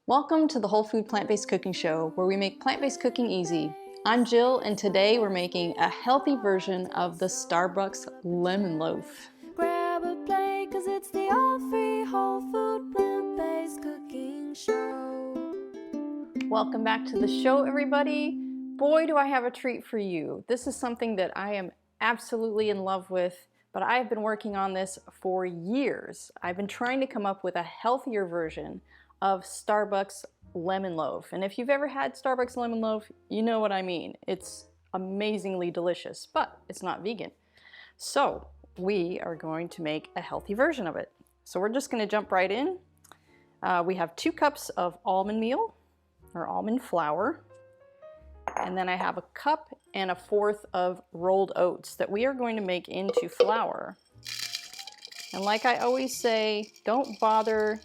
Welcome to the Whole Food Plant-Based Cooking Show, where we make plant-based cooking easy. I'm Jill, and today we're making a healthy version of the Starbucks Lemon Loaf. Grab a plate, 'cause it's the all-free whole food plant-based cooking show. Welcome back to the show, everybody. Boy, do I have a treat for you. This is something that I am absolutely in love with, but I've been working on this for years. I've been trying to come up with a healthier version of Starbucks Lemon Loaf. And if you've ever had Starbucks Lemon Loaf, you know what I mean. It's amazingly delicious, but it's not vegan. So we are going to make a healthy version of it. So we're just gonna jump right in. We have 2 cups of almond meal or almond flour. And then I have 1 cup and 1/4 of rolled oats that we are going to make into flour. And like I always say, don't bother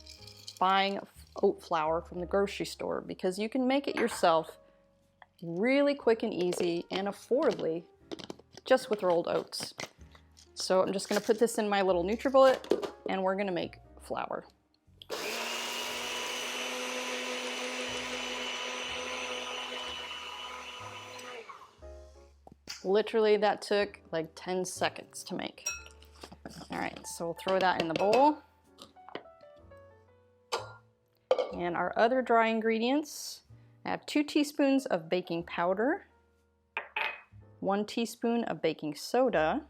buying oat flour from the grocery store because you can make it yourself really quick and easy and affordably just with rolled oats. So I'm just going to put this in my little NutriBullet and we're going to make flour. Literally that took like 10 seconds to make. All right, so we'll throw that in the bowl. And our other dry ingredients, I have 2 teaspoons of baking powder, 1 teaspoon of baking soda,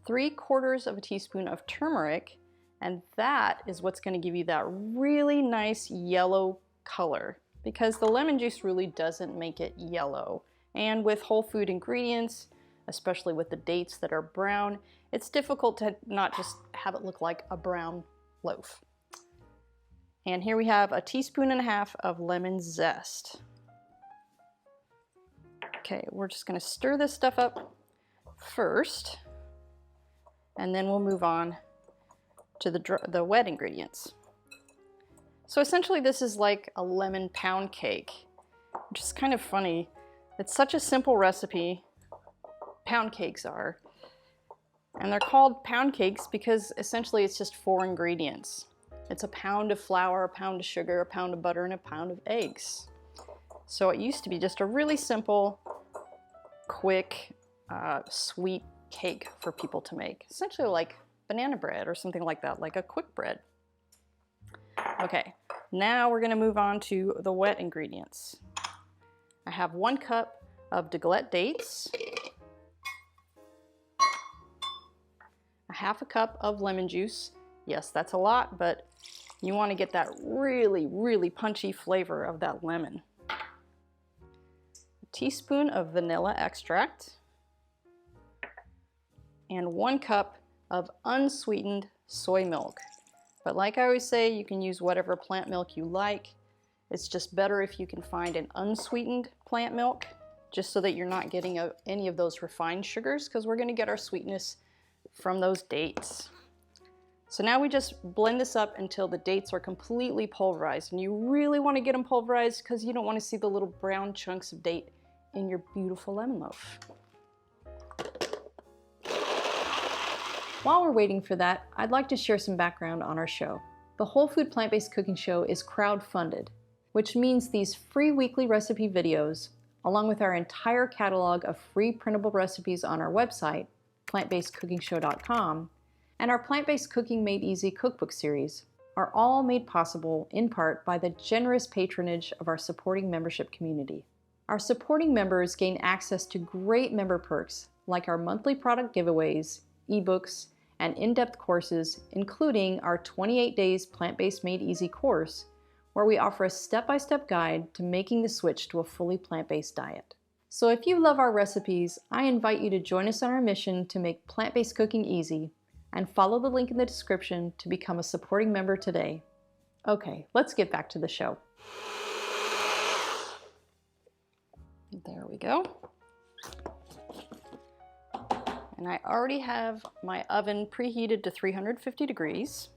3/4 of a teaspoon of turmeric, and that is what's going to give you that really nice yellow color because the lemon juice really doesn't make it yellow. And with whole food ingredients, especially with the dates that are brown, it's difficult to not just have it look like a brown loaf. And here we have 1.5 teaspoons of lemon zest. Okay, we're just gonna stir this stuff up first, and then we'll move on to the wet ingredients. So essentially this is like a lemon pound cake, which is kind of funny. It's such a simple recipe, pound cakes are, and they're called pound cakes because essentially it's just 4 ingredients. It's 1 pound of flour, 1 pound of sugar, 1 pound of butter, and 1 pound of eggs. So it used to be just a really simple, quick, sweet cake for people to make. Essentially like banana bread or something like that, like a quick bread. Okay, now we're gonna move on to the wet ingredients. I have 1 cup of deglette dates, 1/2 cup of lemon juice. Yes, that's a lot, but you want to get that really, really punchy flavor of that lemon. 1 teaspoon of vanilla extract, and 1 cup of unsweetened soy milk. But like I always say, you can use whatever plant milk you like. It's just better if you can find an unsweetened plant milk, just so that you're not getting any of those refined sugars, because we're going to get our sweetness from those dates. So now we just blend this up until the dates are completely pulverized, and you really want to get them pulverized because you don't want to see the little brown chunks of date in your beautiful lemon loaf. While we're waiting for that, I'd like to share some background on our show. The Whole Food Plant-Based Cooking Show is crowd-funded, which means these free weekly recipe videos, along with our entire catalog of free printable recipes on our website, plantbasedcookingshow.com, and our Plant-Based Cooking Made Easy cookbook series are all made possible in part by the generous patronage of our supporting membership community. Our supporting members gain access to great member perks like our monthly product giveaways, ebooks, and in-depth courses, including our 28 Days Plant-Based Made Easy course, where we offer a step-by-step guide to making the switch to a fully plant-based diet. So if you love our recipes, I invite you to join us on our mission to make plant-based cooking easy, and follow the link in the description to become a supporting member today. Okay, let's get back to the show. There we go. And I already have my oven preheated to 350 degrees.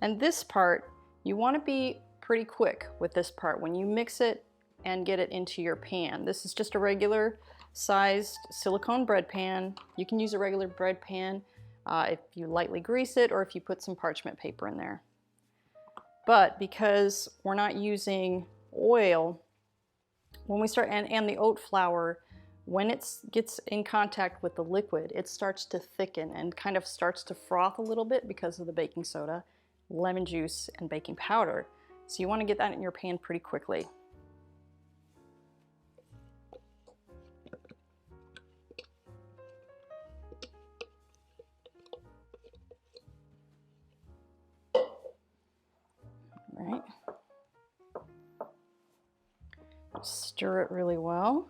And this part, you want to be pretty quick with this part when you mix it and get it into your pan. This is just a regular sized silicone bread pan. You can use a regular bread pan if you lightly grease it or if you put some parchment paper in there. But because we're not using oil, when we start, and the oat flour, when it gets in contact with the liquid, it starts to thicken and kind of starts to froth a little bit because of the baking soda, lemon juice, and baking powder. So you want to get that in your pan pretty quickly. Right. Stir it really well.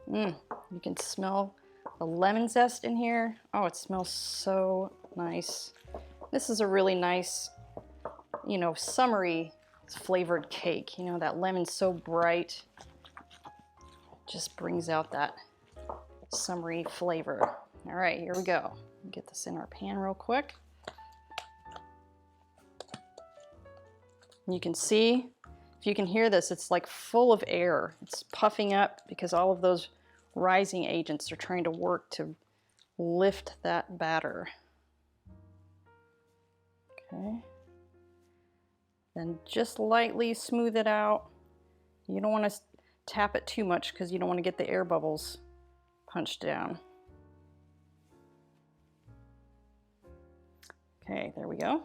You can smell the lemon zest in here. Oh, it smells so nice. This is a really nice, you know, summery flavored cake. You know, that lemon's so bright. Just brings out that summery flavor. All right, here we go. Get this in our pan real quick. You can see, if you can hear this, it's like full of air. It's puffing up because all of those rising agents are trying to work to lift that batter. Okay. Then just lightly smooth it out. You don't want to tap it too much because you don't want to get the air bubbles punched down. Okay, there we go.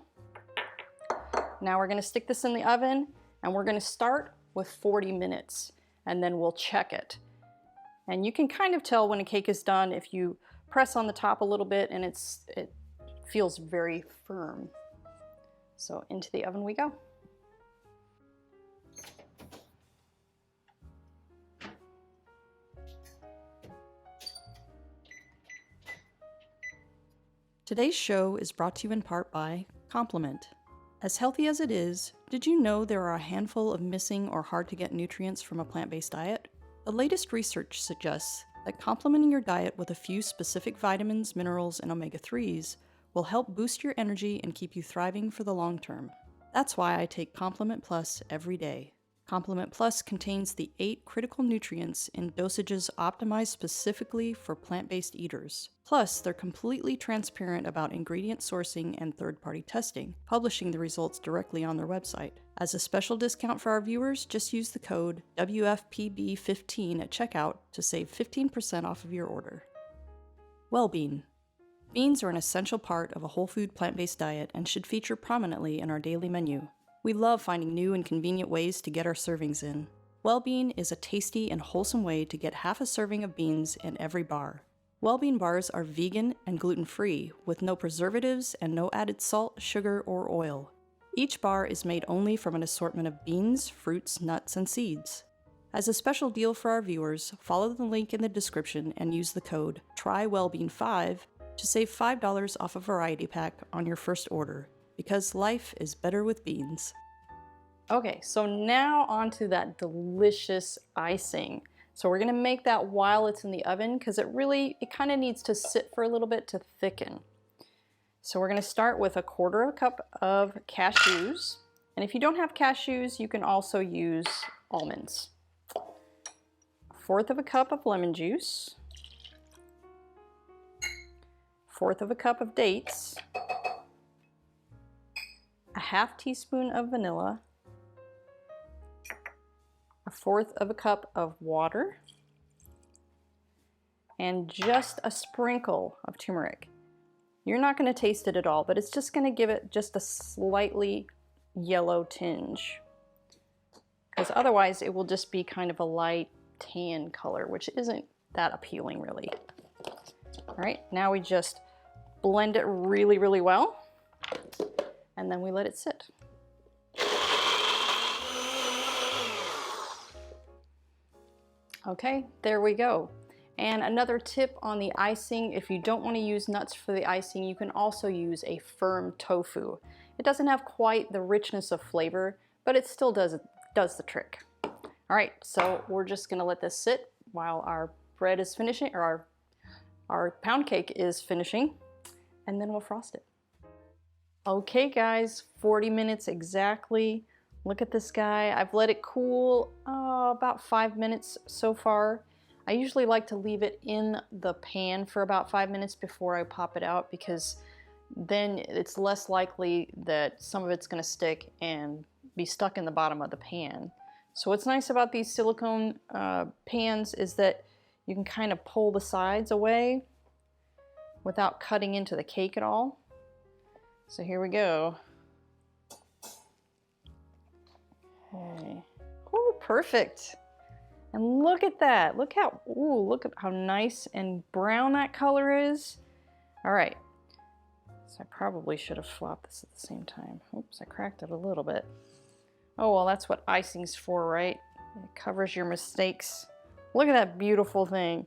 Now we're going to stick this in the oven, and we're going to start with 40 minutes, and then we'll check it. And you can kind of tell when a cake is done if you press on the top a little bit and it feels very firm. So into the oven we go. Today's show is brought to you in part by Complement. As healthy as it is, did you know there are a handful of missing or hard to get nutrients from a plant-based diet? The latest research suggests that complementing your diet with a few specific vitamins, minerals, and omega-3s will help boost your energy and keep you thriving for the long term. That's why I take Complement Plus every day. Complement Plus contains the 8 critical nutrients in dosages optimized specifically for plant-based eaters. Plus, they're completely transparent about ingredient sourcing and third-party testing, publishing the results directly on their website. As a special discount for our viewers, just use the code WFPB15 at checkout to save 15% off of your order. Well-being. Beans are an essential part of a whole food plant-based diet and should feature prominently in our daily menu. We love finding new and convenient ways to get our servings in. Well-being is a tasty and wholesome way to get half a serving of beans in every bar. Well-being bars are vegan and gluten-free, with no preservatives and no added salt, sugar, or oil. Each bar is made only from an assortment of beans, fruits, nuts, and seeds. As a special deal for our viewers, follow the link in the description and use the code TRYWELLBEING5 to save $5 off a variety pack on your first order. Because life is better with beans. Okay, so now onto that delicious icing. So we're gonna make that while it's in the oven because it kind of needs to sit for a little bit to thicken. So we're gonna start with 1/4 cup of cashews. And if you don't have cashews, you can also use almonds. 1/4 cup of lemon juice. 1/4 cup of dates. 1/2 teaspoon of vanilla, 1/4 cup of water, and just a sprinkle of turmeric. You're not going to taste it at all, but it's just going to give it just a slightly yellow tinge, because otherwise it will just be kind of a light tan color, which isn't that appealing really. All right, now we just blend it really, really well. And then we let it sit. Okay, there we go. And another tip on the icing, if you don't want to use nuts for the icing, you can also use a firm tofu. It doesn't have quite the richness of flavor, but it still does the trick. All right, so we're just gonna let this sit while our bread is finishing, or our pound cake is finishing, and then we'll frost it. Okay guys, 40 minutes exactly. Look at this guy. I've let it cool about 5 minutes so far. I usually like to leave it in the pan for about 5 minutes before I pop it out because then it's less likely that some of it's going to stick and be stuck in the bottom of the pan. So what's nice about these silicone pans is that you can kind of pull the sides away without cutting into the cake at all. So here we go. Okay. Oh, perfect. And look at that. Look at how nice and brown that color is. All right. So I probably should have flopped this at the same time. Oops, I cracked it a little bit. Oh, well, that's what icing's for, right? It covers your mistakes. Look at that beautiful thing.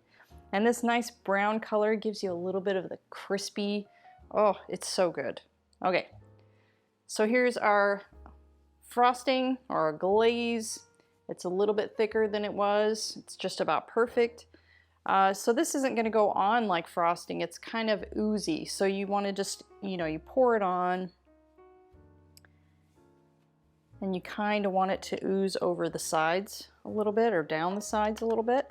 And this nice brown color gives you a little bit of the crispy. Oh, it's so good. Okay, so here's our frosting or our glaze. It's a little bit thicker than it was. It's just about perfect. So this isn't going to go on like frosting. It's kind of oozy. So you want to just, you pour it on. And you kind of want it to ooze over the sides a little bit or down the sides a little bit.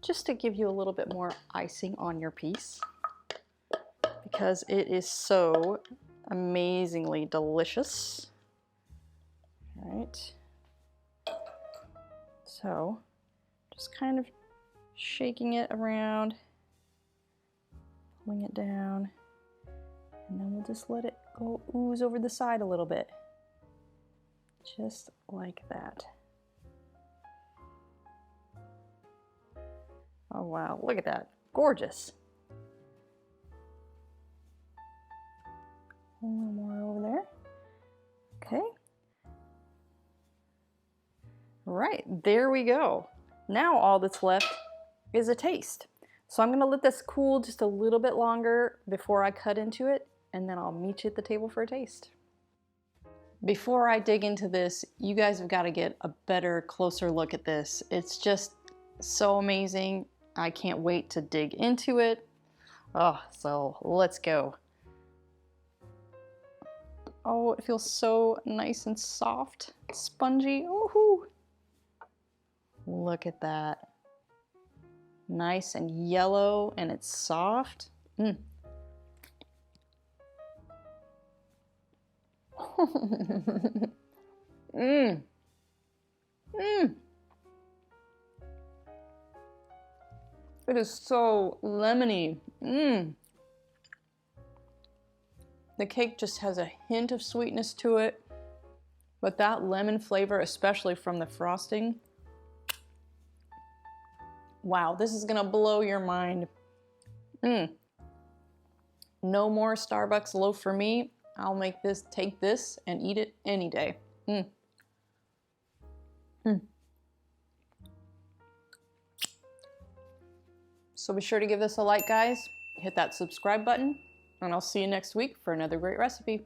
Just to give you a little bit more icing on your piece. Because it is so amazingly delicious. All right. So, just kind of shaking it around, pulling it down, and then we'll just let it go ooze over the side a little bit. Just like that. Oh wow, look at that. Gorgeous. A little more over there. Okay. Right, there we go. Now all that's left is a taste. So I'm gonna let this cool just a little bit longer before I cut into it, and then I'll meet you at the table for a taste. Before I dig into this, you guys have got to get a better, closer look at this. It's just so amazing. I can't wait to dig into it. Oh, so let's go. Oh, it feels so nice and soft, spongy. Woohoo! Look at that. Nice and yellow, and it's soft. Mmm. Mmm. Mmm. It is so lemony. Mmm. The cake just has a hint of sweetness to it, but that lemon flavor, especially from the frosting, wow, this is gonna blow your mind. Mmm. No more Starbucks loaf for me. I'll take this and eat it any day. Mmm. Mmm. So be sure to give this a like, guys. Hit that subscribe button, and I'll see you next week for another great recipe.